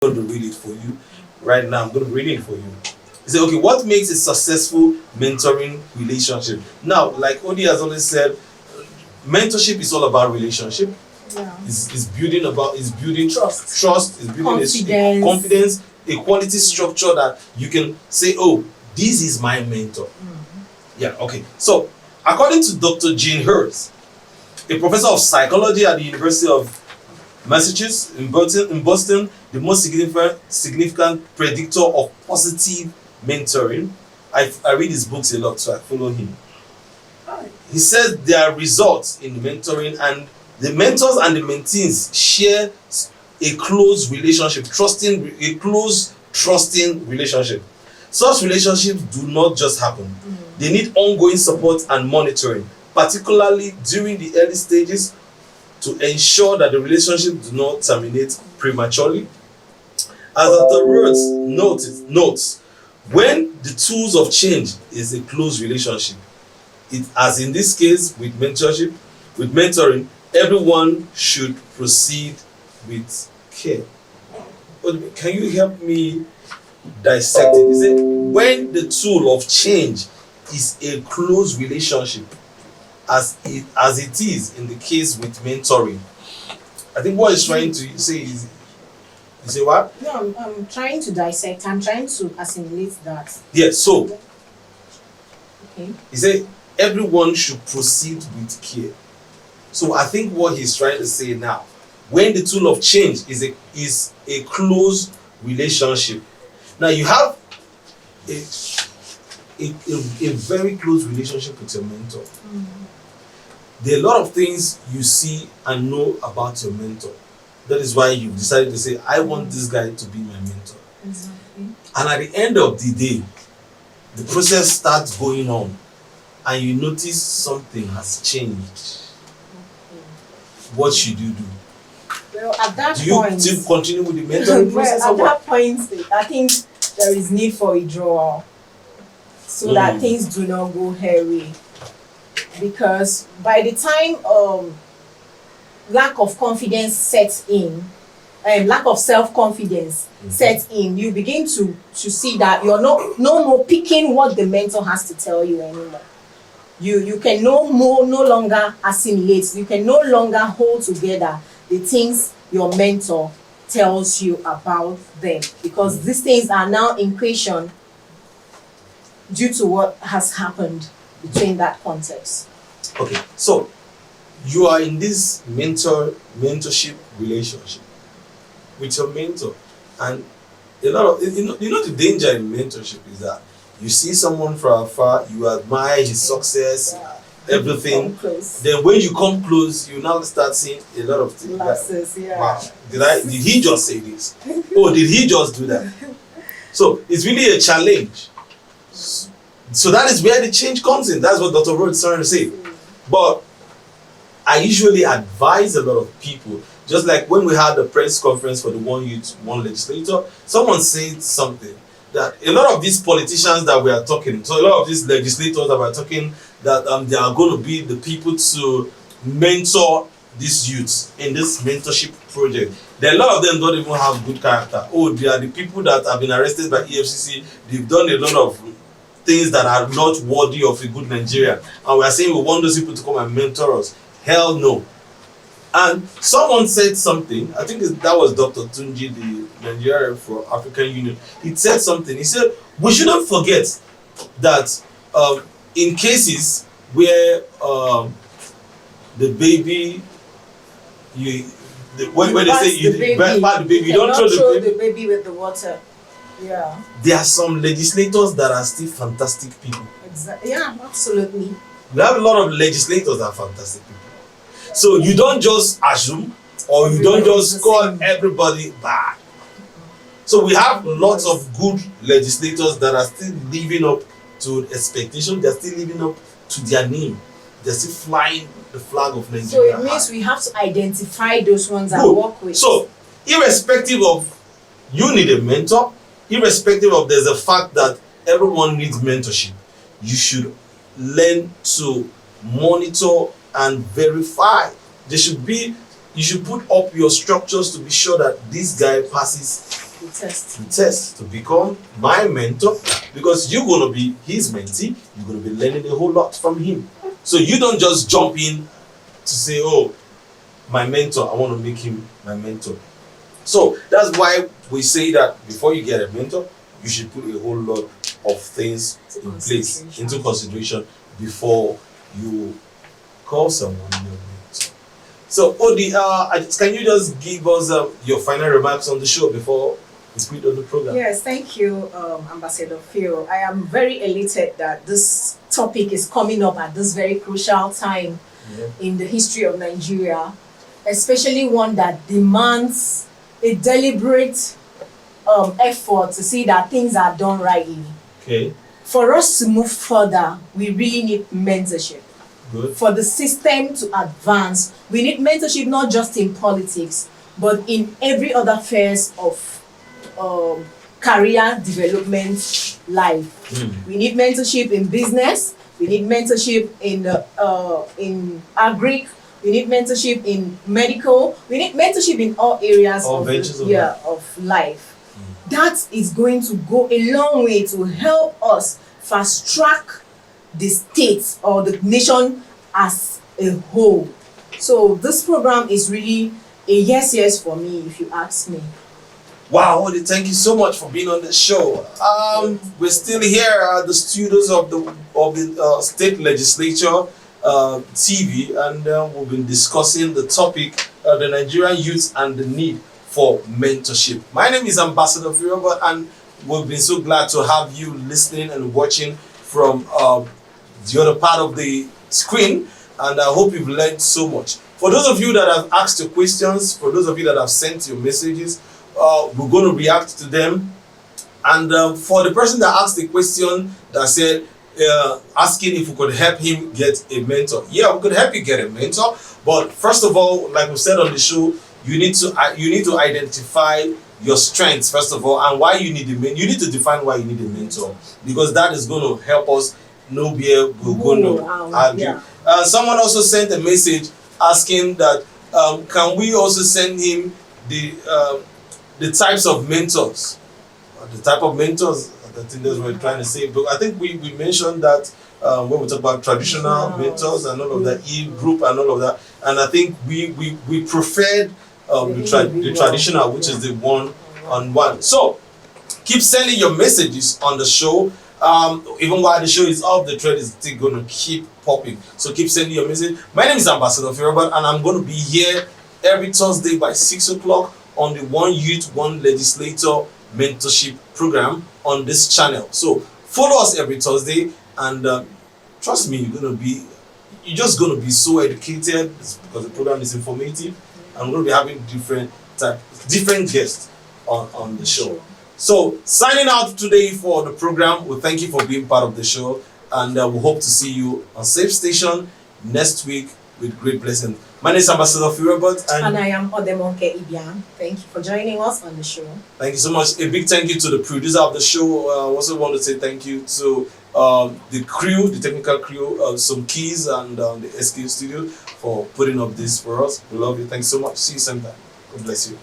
going to read it for you right now. I'm going to read it for you. He said, okay, what makes a successful mentoring relationship? Now, like Odi has always said, mentorship is all about relationship. Yeah. It's building trust, it's building confidence, a quality structure that you can say, oh, this is my mentor. Yeah, okay. So, according to Dr. Jean Hurst, a professor of psychology at the University of Massachusetts in Boston, the most significant predictor of positive mentoring. I read his books a lot, so I follow him. He says there are results in mentoring, and the mentors and the mentees share a close relationship, trusting relationship. Such relationships do not just happen. They need ongoing support and monitoring, particularly during the early stages, to ensure that the relationship do not terminate prematurely. As Dr. Rhodes notes, when the tools of change is a close relationship, as in this case with mentoring, everyone should proceed with care. But can you help me dissect it? Is it when the tool of change is a close relationship, as it is in the case with mentoring? I think what he's trying to say is, you say what? No, I'm trying to dissect. I'm trying to assimilate that. Yes, so Okay. he said everyone should proceed with care. So I think what he's trying to say now, when the tool of change is a close relationship. Now you have a very close relationship with your mentor. There are a lot of things you see and know about your mentor. That is why you've decided to say, I want this guy to be my mentor. Exactly. And at the end of the day, the process starts going on, and you notice something has changed. What should you do? Well, at that Do you point, still continue with the mentoring process? well, Or at what? that point, I think there is need for withdrawal so that things do not go hairy. Because by the time lack of confidence sets in, lack of self-confidence sets in, you begin to see that you're no more picking what the mentor has to tell you anymore. You can no longer assimilate, you can no longer hold together the things your mentor tells you about them, because these things are now in question due to what has happened between that context. Okay, so you are in this mentorship relationship with your mentor, and a lot of you know the danger in mentorship is that you see someone from afar, you admire his success, everything. Then when you come close, you now start seeing a lot of things. Lapses, Wow, did he just say this? Oh, did he just do that? So it's really a challenge. So that is where the change comes in. That's what Dr. Rhodes is trying to say. But I usually advise a lot of people, just like when we had the press conference for the Youth One Legislator, someone said something that a lot of these politicians that we are talking, so a lot of these legislators that we're talking, that they are going to be the people to mentor these youths in this mentorship project. There are a lot of them don't even have good character. Oh, they are the people that have been arrested by EFCC. They've done a lot of things that are not worthy of a good Nigerian. And we are saying we want those people to come and mentor us. Hell no. And someone said something, I think that was Dr. Tunji, the Nigerian for African Union. He said something. He said, we shouldn't forget that in cases where the baby, when they say you birth the baby, you don't throw the baby with the water. Yeah. There are some legislators that are still fantastic people. Exactly. Yeah, absolutely. We have a lot of legislators that are fantastic people. So you don't just assume, or you don't just call everybody bad. So we have lots of good legislators that are still living up to expectations. They're still living up to their name. They're still flying the flag of Nigeria. So it means we have to identify those ones and work with. So irrespective of you need a mentor, irrespective of there's a fact that everyone needs mentorship, you should learn to monitor and verify. You should put up your structures to be sure that this guy passes test. The test to become my mentor, because you're going to be his mentee. You're going to be learning a whole lot from him. So you don't just jump in to say, oh, my mentor, I want to make him my mentor. So that's why we say that before you get a mentor, you should put a whole lot of things in place, into consideration, before you call someone your mentor. So, Odi, can you just give us your final remarks on the show before we quit on the program? Yes, thank you, Ambassador Phil. I am very elated that this topic is coming up at this very crucial time in the history of Nigeria, especially one that demands a deliberate effort to see that things are done rightly. Okay. For us to move further, we really need mentorship. Good. For the system to advance, we need mentorship not just in politics, but in every other phase of career development life. We need mentorship in business. We need mentorship in agric. We need mentorship in medical. We need mentorship in all areas of life. That is going to go a long way to help us fast track the state or the nation as a whole. So this program is really a yes for me, if you ask me. Wow, Odi, thank you so much for being on the show. We're still here at the studios of the state legislature TV, and we've been discussing the topic, the Nigerian youth and the need for mentorship. My name is Ambassador Firoba, and we've been so glad to have you listening and watching from the other part of the screen, and I hope you've learned so much. For those of you that have asked your questions, for those of you that have sent your messages, we're going to react to them. And for the person that asked the question that said, asking if we could help him get a mentor. Yeah, we could help you get a mentor, but first of all, like we said on the show, you need to identify your strengths first of all, and why you need a mentor. You need to define why you need a mentor, because that is going to help us know where we're going to argue. Yeah. Someone also sent a message asking that can we also send him the types of mentors, the type of mentors. I think that's what we're trying to say. But I think we mentioned that when we talk about traditional mentors and all of that, e-group and all of that. And I think we preferred the traditional, which is the one-on-one. So keep sending your messages on the show. Even while the show is up, the thread is still going to keep popping. So keep sending your message. My name is Ambassador Firoba, and I'm going to be here every Thursday by 6 o'clock on the Youth One Legislator Mentorship Program on this channel. So follow us every Thursday, and trust me, you're just going to be so educated, because the program is informative, and we're going to be having different guests on the show. So signing out today for the program, we thank you for being part of the show, and we hope to see you on Safe Station next week with great blessing. My name is Ambassador Firoba, and I am Odemonke Ibian. Thank you for joining us on the show. Thank you so much. A big thank you to the producer of the show. I also want to say thank you to the crew, the technical crew, some keys, and the SK Studio for putting up this for us. We love you. Thanks so much. See you sometime. God bless you.